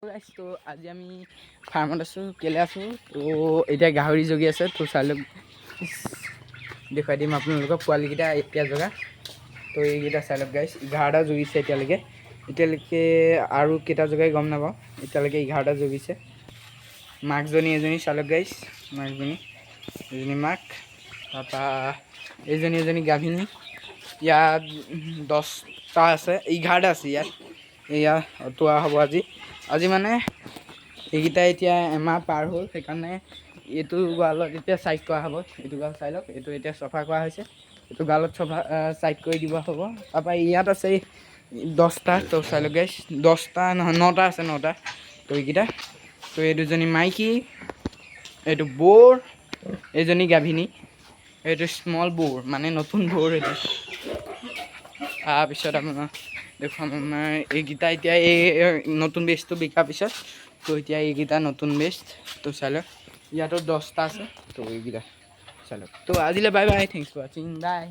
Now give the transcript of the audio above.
তো আজি আমি ফাৰ্মত আছোঁ কেলৈ আছোঁ তো এতিয়া গাহৰি জগি আছে তো চাই লওক দেখুৱাই দিম আপোনালোকক পোৱালিকেইটা এতিয়া জগা তো এইকেইটা চাই লওক গাইছ 11টা জগিছে এতিয়ালৈকে আৰু কেইটা জগাই গম নাপাওঁ এতিয়ালৈকে 11টা জগিছে মাকজনী এজনী চাই লওক গাইছ মাকজনী এজনী মাক তাৰপৰা এজনী গাভিনী ইয়াত 10টা আছে 11টা আছে ইয়াত এয়া অতোৱা হ'ব আজি মানে এইকেইটা এতিয়া এমাহ পাৰ হ'ল সেইকাৰণে এইটো গঁৰালত এতিয়া চাইড কৰা হ'ব এইটো গঁৰাল চাই লওক এইটো এতিয়া চফা কৰা হৈছে এইটো গঁৰালত চফা চাইড কৰি দিব হ'ব তাৰপৰা ইয়াত আছে 10টা তো চাই লওক গাইছ 10টা নহয় 9টা আছে 9টা তো এইকেইটা তো এই দুজনী মাইকী এইটো বৰ এজনী গাভিনী এইটো স্মল বৰ মানে নতুন বৰ এইটো তাৰপিছত আপোনাৰ দেখুৱাম আমাৰ এইকেইটা এতিয়া এই নতুন বেচটো বিকাৰ পিছত তো এতিয়া এইকেইটা নতুন বেচ তো চাই লওক ইয়াতো 10টা আছে তো এইকেইটা চাই লওক তো আজিলৈ বাই বাই থেংকছ ফৰ ৱাচিং বাই